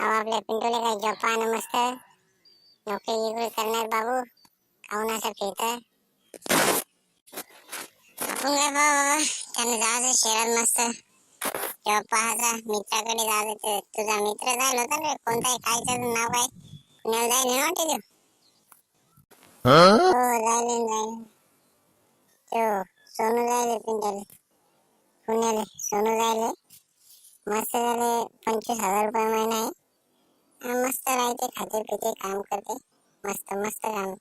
अहो आपल्या पिंटूला काही जॉब पाहणं मस्त नोकरी गिकरी करणार बाबू खाऊन असं फिरतं. आपण काय बाबा त्यानं जायचं शहरात मस्त जॉब पाहायचा मित्राकडे जायचं. तुझा मित्र जायला होता रे कोणता आहे काय त्याचं नाव काय पुण्याला जायला ना वाटते हो जायला तो सोनू जायले पिंट्याले पुण्याले सोनू जायले मस्त झाले 25,000 रुपये महिना आहे. मस्त राहते खाते पिते काम करते मस्त मस्त काम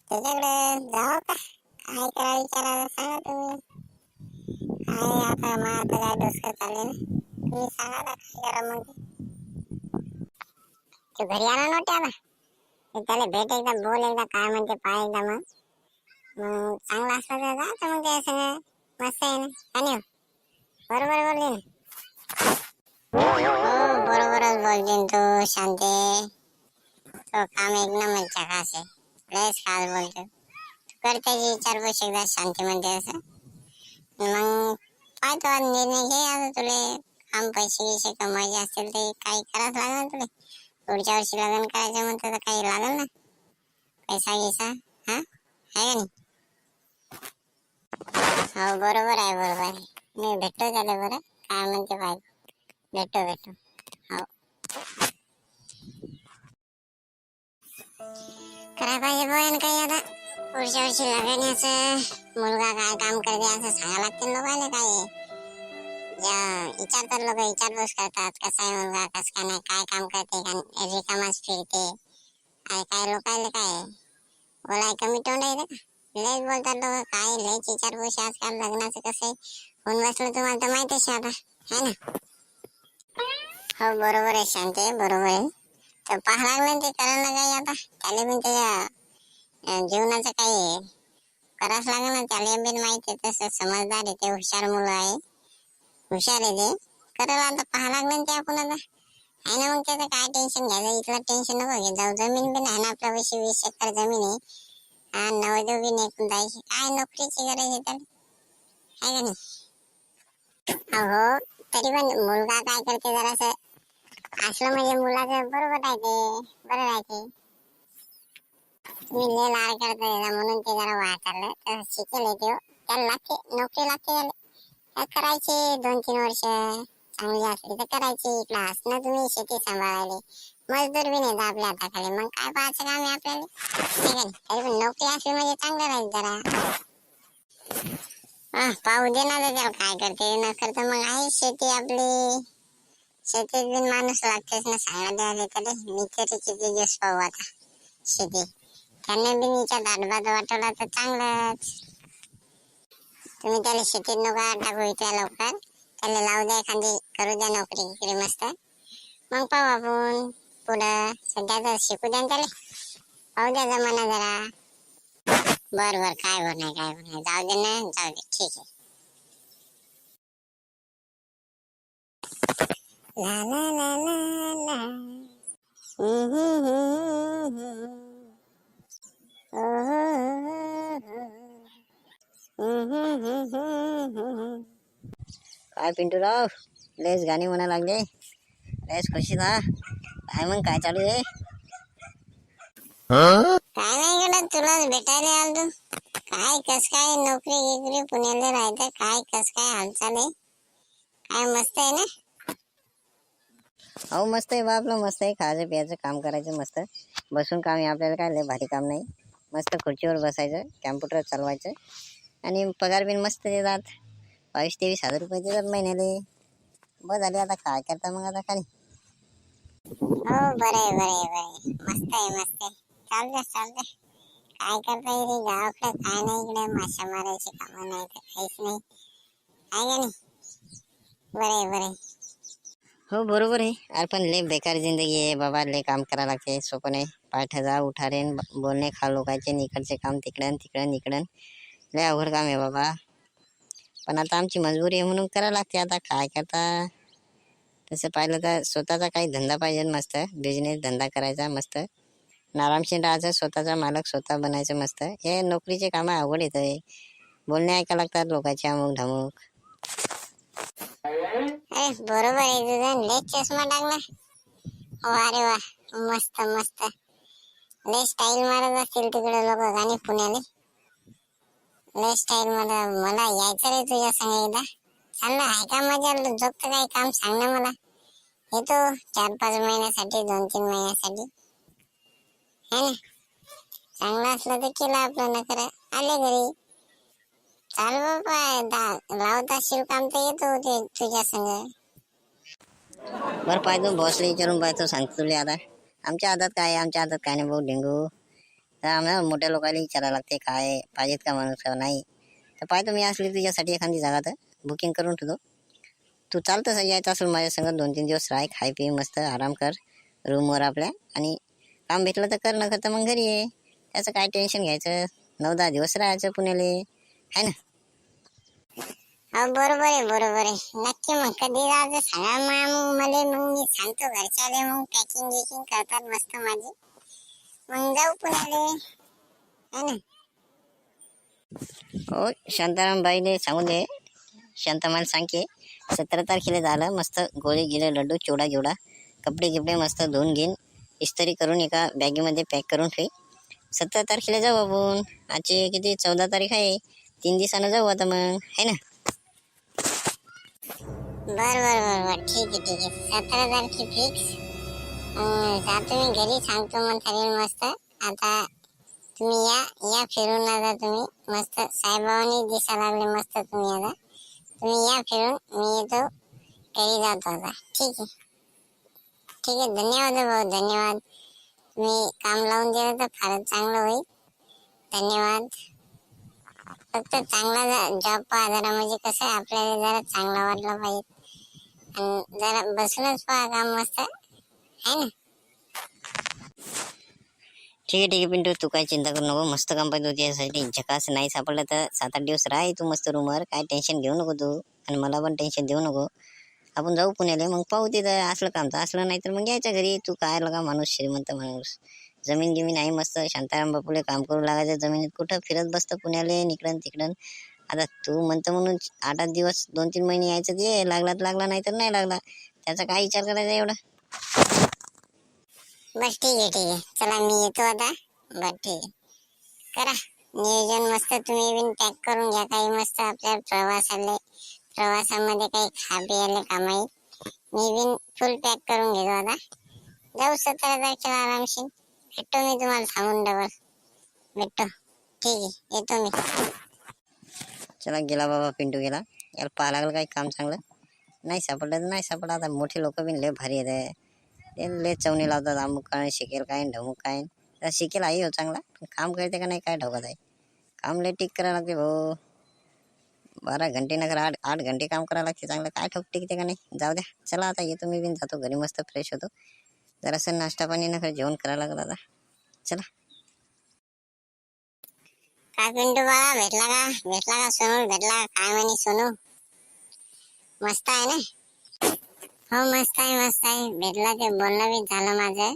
त्याच्याकडे जाऊ का काय करा विचारायला सांगा तुम्ही. काय आता मग आता काय डोसकं चालले ना तुम्ही सांगा ना काय करा मग ते घरी आणा नव्हते आला त्याला भेट एकदा बोल एकदा काय म्हणते पाय एकदा मग चांगला असला तर जायचं मग त्या सगळं मस्त आहे ना आणि हो बरोबर बोलले ना हो बरोबरच बोलते तू शांते तो काम एक नंबर झकास आहे लयच खास बोलतो तू कर त्याची विचारपूस एकदा शांती म्हणते असं मग पाहतो आज निर्णय घे आता तुले काम पैसे गिसे कमवायचे असतील ते काही करावंच लागणार तुले पुढच्या वर्षी लग्न करायचं म्हणतं तर काही लागल ना पैसा गिसा हा आहे का नाही. हो बरोबर आहे मी भेटतो त्याला बरं काय म्हणते पाहिजे भेटतो हो करायला पाहिजे बोन काही आता पुढच्या वर्षी लग्नाचं मुलगा काय काम करते असं सांगायला लागते लोकांना काय विचारतात लोक विचारपूस करतात कसा आहे मुलगा कस काय नाही काय काम करते का रिकामाच फिरते काय लोकांना काय बोलाय कमी तोंड आहे का लयच बोलतात लोक काय लयच विचारपूस आजकाल लग्नाचं कसं आहे होऊन बसलं तुम्हाला तर माहितीच आहे आता है ना. हो बरोबर आहे शांती आहे बरोबर आहे तर पाहा लागलं ते करायला काही आता त्याला पण त्याच्या जीवनाचं काही करावंच लागलं ना त्याला पण माहिती आहे तसं समजदार आहे ते हुशार मुलं आहे हुशार आहे ते करायला आता पाहा लागलं ते आपण आता आहे ना मग त्याचं काय टेन्शन घ्यायचं इथलं टेन्शन नको घे जाऊ जमीन पण आहे ना आपल्या 20 एकर जमीन आहे हा नवदेव बी निघून जायची काय नोकरीची गरज आहे त्याला आहे का नाही. अहो तरी पण मुलगा काय करते जरासं असलं म्हणजे मुलाचं बरोबर राहते बरं राहते तुम्ही लय लाड करता म्हणून ते जरा वाचारलं तर शिकेल ते त्याला लागते नोकरी लागते त्याला करायची 2-3 वर्ष चांगली असली तर करायची क्लास ना तुम्ही शेती सांभाळायला मजदूर बी नाही आपल्या हाताखाली मग काय पाहायचं काम आहे आपल्याला तरी पण नोकरी असली म्हणजे चांगलं राहील जरा पाहू दे ना त्याला काय करते न करता मग आहे शेती आपली शेतीत बिन माणूस लागतेच ना सांगा द्यायला त्याला मी तरी किती दिवस पाहू आता शेती त्यांना बिन हिच्या दाटभात वाटवला तर चांगलंच तुम्ही त्याला शेतीत नका टाकू इथल्या लवकर त्याला लावू द्या एखादी करू द्या नोकरी इकडे मस्त मग पाहू आपण पुढं सध्या तर शिकू द्या त्याला पाहू द्या जमाना जरा बर काय होत नाही जाऊ दे ना जाऊ दे ठीक आहे. ला ला ला ला ला काय पिंटूराव लयच गाणी म्हणा लागले लयच खुशी ना काय मग काय चालू आहे. काय नाही कडे तुलाच भेटायला आलो काय कस काय नोकरी गिकरी पुण्याला राहतं काय कस काय हालचाल आहे काय मस्त आहे ना. अहो मस्त आहे बा आपलं मस्त आहे खायचं प्यायचं काम करायचं मस्त बसून काम आहे आपल्याला काय लय भारी काम नाही मस्त खुर्चीवर बसायचं कॅम्प्युटर चालवायचं आणि पगार बिन मस्त देतात 22-23 हजार रुपये देतात महिन्याले बस झाले आता काय करता मग आता खाली हो बरे मस्त आहे चालते काय करता येते गावाकडे काय नाही इकडे माशा मारायची कामं नाही तर काहीच नाही आहे का नाही बरे हो बरोबर आहे अरे पण लय बेकार जिंदगी आहे बाबा लय काम करावं लागते सोपं नाही पाठ जा उठारे बोलणे खा लोकांचे इकडचे काम तिकडं लय अवघड काम आहे बाबा पण आता आमची मजबुरी आहे म्हणून करावं लागते आता काय करता तसं पाहिलं तर स्वतःचा काही धंदा पाहिजे मस्त बिझनेस धंदा करायचा मस्त आरामशीर राहायचं स्वतःचा मालक स्वतः बनायचं मस्त हे नोकरीचे कामं अवघड येत आहे बोलणे ऐकायला लागतात लोकांचे अमुक धमुक अरे बरोबर आहे तुझा लय चष्मा टाकला वा रे वा, मस्त मस्त. लय स्टाईल मारत असतील तिकडे लोक गाणी पुण्याले. लय स्टाईल मारत. मला यायचं रे तुझ्या संग एकदा. चाललं आहे का मजा? जोगतं काही काम सांग ना मला. येतो 4-5 महिन्यासाठी, 2-3 महिन्यासाठी, है ना. चांगलं असलं तर केलं आपलं, न करा आले घरी. चाल बाबा, लावत असशील काम तर येतो ते तुझ्या संग. बरं पाहतो बॉसला विचारून पाहतो, सांगतो तुला आता. आमच्या हातात काय आहे, आमच्या हातात काय नाही भाऊ डेंगू. तर आम्हाला मोठ्या लोकांना विचारायला लागते काय पाहिजेत का माणूस का नाही. तर पाहतो मी असली तुझ्यासाठी एखादी जागा तर बुकिंग करून ठेवतो. तू चालतं यायचं असेल माझ्या संग, 2-3 दिवस राह, खाय पी मस्त आराम कर रूमवर आपल्या. आणि काम भेटलं तर कर, न करतं मग घरी ये. त्याचं काय टेन्शन घ्यायचं. 9-10 दिवस राहायचं पुण्याले, है ना. हो बरोबर आहे, बरोबर आहे. नक्की मग कधी जायचं सांगा मला. मग मी सांगतो घरच्याले, मग पॅकिंग गिकिंग करतात मस्त माझी. मग जाऊ पुण्याले, है ना. हो शांताराम बाईले सांगून दे, शांतामाला सांग की 17 तारखेला झालं मस्त गोळे गिळे लड्डू चिवडा गिवडा कपडे गिपडे मस्त धुवून घेईन, इस्त्री करून एका बॅगेमध्ये पॅक करून ठेवी. 17 तारखेला जाऊ आपण. आजची किती 14 तारीख आहे. 3 दिवसानं जाऊ आता मग, है ना. बर बर बर बर, ठीक आहे ठीक आहे. 17 तारखे फिक्स. जातो मी घरी, सांगतो मग ठरेल मस्त. आता तुम्ही या या फिरून. आता तुम्ही मस्त साईबाबांनी दिसा लागले मस्त तुम्ही. आता तुम्ही या फिरून, मी येतो घरी जातो आता. ठीक आहे ठीक आहे. धन्यवाद भाऊ, धन्यवाद. तुम्ही काम लावून दिलं तर फारच चांगलं होईल. धन्यवाद. फक्त चांगला जॉब पहा जरा, म्हणजे कसं आपल्याला जरा चांगला वाटलं पाहिजे. आणि जरा बसूनच पहा काम मस्त, है ना. ठीक आहे पिंटू, तू काही चिंता करू नको. मस्त काम पाहिजे होती यासाठी. झकास नाही सापडलं तर 7-8 दिवस राह तू मस्त रूमवर. काय टेन्शन घेऊ नको तू, आणि मला पण टेन्शन देऊ नको. आपण जाऊ पुण्याला, मग पाहू तिथं असलं काम तर. असलं नाही तर मग यायचं घरी. तू काय लगा माणूस, श्रीमंत माणूस, जमीन गिमीन आहे मस्त. शांताराम बापूले काम करू लागायचं जमिनीत. कुठं फिरत बसतं पुण्याले इकडं तिकडं. आता तू म्हणतो म्हणून 8-8 दिवस 2-3 महिने यायचं, ते लागला तर लागला, नाही तर नाही लागला. त्याचा काय विचार करायचा एवढा. बस ठीक आहे ठीक आहे. चला मी येतो आता. बर ठीक आहे. करा नियोजन मस्त. तुम्ही बिन पॅक करून घ्या काही मस्त आपल्या प्रवासामध्ये काही खा प्यायला काम आहे. मी बिन फुल पॅक करून घेतो आता. जाऊ 17 तारखेला आरामशीर. भेटतो मी तुम्हाला सांगून डबल. भेटतो, ठीक आहे, येतो मी. चला गेला बाबा पिंटू गेला. याला पाहा लागलं काही काम चांगलं. नाही सापडलं तर नाही सापडलं. आता मोठे लोक बी लय भारी आहेत. ते लय चवणी लावतात. अमुक काय शिकेल काय ढमुक काय. तर शिकेल आई हो चांगला, पण काम करते का नाही काय ढोकत आहे. काम लय टिक करावं लागते भाऊ. 12 घंटे न करा, 8 घंटे काम करावं लागते चांगलं. काय ठोक टिकते का नाही. जाऊ द्या. चला आता येतो मी बिन, जातो घरी मस्त फ्रेश होतो. जरासं नाश्ता पाणी न जेवण करायला लागलं आता. चला. काय पिंटू बाळा, भेटला का? भेटला का सोनू? भेटला काय म्हणे सोनू? मस्त आहे ना? हो मस्त आहे मस्त आहे. भेटला, ते बोलणं बी झालं माझं.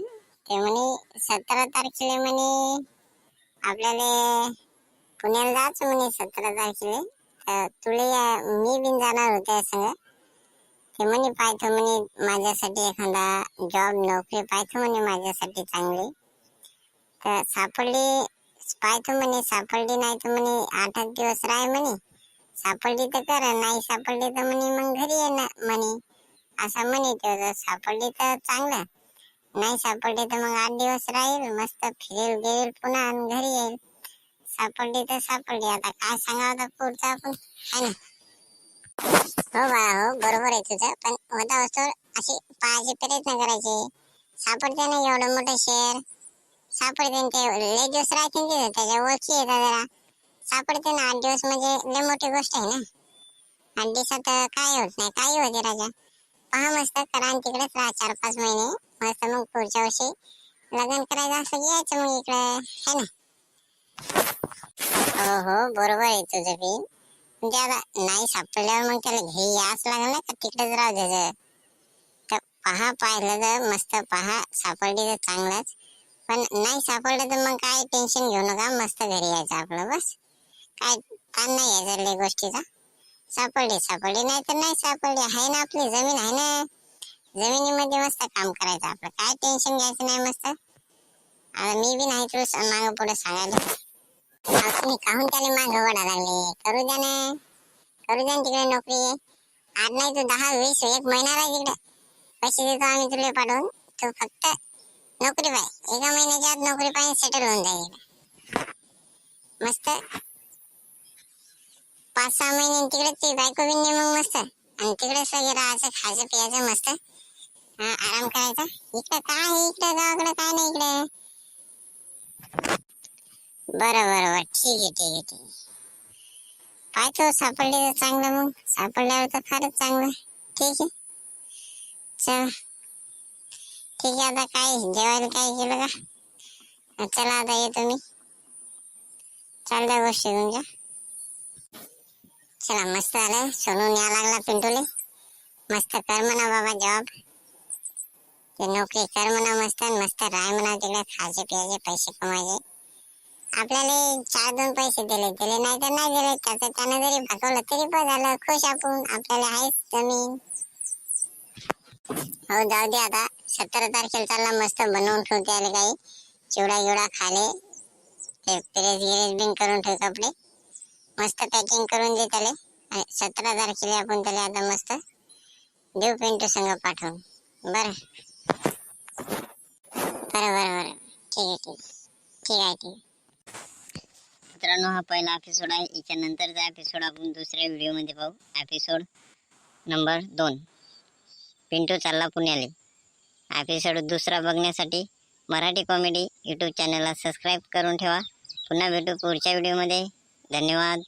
ते म्हणे 17 तारखेला म्हणे आपल्याला पुण्याला जायचं म्हणे 17 तारखेला. तुले मी बिन जाणार होते संग. ते म्हणे पाहतो म्हणे माझ्यासाठी एखादा जॉब, नोकरी पाहतो म्हणे माझ्यासाठी चांगली. तर सापडली पाहतो म्हणे. सापडली नाही तर म्हणे 8-8 दिवस राह म्हणे. सापडली तर कर, नाही सापडली तर म्हणे मग घरी ये ना म्हणे. असं म्हणे ते. सापडली तर चांगलं, नाही सापडली तर मग 8 दिवस राहील मस्त. फिरेल गेल पुन्हा आणि घरी येईल. सापडली तर सापडली. आता काय सांगावं आता पुढचं आपण, है ना. हो बाळा हो, बरोबर आहे तुझं. पण होता वस्तूवर अशी पाहायचे प्रयत्न करायचे. सापडते ना एवढं मोठं शहर. सापडते ते लय दिवस राहते तिथं. त्याच्या ओळखी येतात जरा. सापडते ना 8 दिवस, म्हणजे लय मोठी गोष्ट आहे ना. 8 दिवसात काय होत नाही, काही होते राजा. पहा मस्त करा आणि तिकडेच राहा 4-5 महिने मस्त. मग पुढच्या वर्षी लग्न करायचं असं यायचं मग इकडे, है ना. हो हो बरोबर आहे तुझं बी. म्हणजे आता नाही सापडल्यावर मग त्याला घे याच लागलं ना का तिकडेच राहू द्यायचं. तर पहा, पाहिलं तर मस्त पहा. सापडली तर चांगलंच, पण नाही सापडलं तर मग काय टेन्शन घेऊ नका. मस्त घरी यायचं आपलं बस. काय ताण नाही यायचं लय गोष्टीचा. सापडली सापडली, नाही तर नाही सापडली. आहे ना आपली जमीन, आहे ना. जमिनीमध्ये मस्त काम करायचं आपलं, काय टेन्शन घ्यायचं नाही. मस्त आता मी बी नाही तुला मागं पुढे सांगायला. तुम्ही काहून त्याला मागं वडा लागले? करू द्या ना, करू द्या तिकडे नोकरी. आज नाही तू 10-20 एक महिना राह तिकडे, पैसे देतो आम्ही तुला पाठवून. तू फक्त नोकरी पाहिजे, एका महिन्याच्या आत नोकरी पाहिजे, सेटल होऊन जाईल. मस्त 5-6 महिने तिकडे ती बायको बी मग मस्त, आणि तिकडे सगळं राहायचं, खायचं प्यायचं मस्त, आराम करायचा. इकडे काय आहे, इकडे गावाकडे काय नाही इकडे. बरं ठीक आहे. पाहतो सापडले तर चांगलं, मग सापडल्यावर तर फारच चांगलं. ठीक आहे, चल ठीक आहे. आता काय जेवायला काय केलं का? चला आता येतो मी, चालल्या गोष्टी तुमच्या. चला मस्त आलं, सोनून या लागला पिंटूले. मस्त कर म्हणा बाबा जॉब, ते नोकरी कर म्हणा मस्त, मस्त राह म्हणा तिकडे, खायचे प्यायचे पैसे कमायचे. आपल्याला 4-2 पैसे दिले नाही तर नाही दिले, त्याचं त्यानं जरी भागवलं तरी पण झालं, खुश आपण. आपल्याला आहेच जमीन. हो जाऊ दे आता, 17 तारखेला चालला मस्त बनवून ठेवते आले काही चिवडा खाले, ते प्रेस बिन करून ठेव कपडे, मस्त पॅकिंग करून दे त्याला. आणि 17 तारखेला आपण त्याला आता मस्त देऊ पिंटू संग पाठवून. बरं ठीक आहे. मित्रांनो, हा पहिला एपिसोड आहे. याच्या नंतरचा एपिसोड आपण दुसऱ्या व्हिडिओमध्ये पाहू. एपिसोड नंबर 2, पिंटू चालला पुण्याले. एपिसोड दुसरा बघण्यासाठी मराठी कॉमेडी यूट्यूब चॅनलला सबस्क्राईब करून ठेवा. पुन्हा भेटू पुढच्या व्हिडिओमध्ये. धन्यवाद.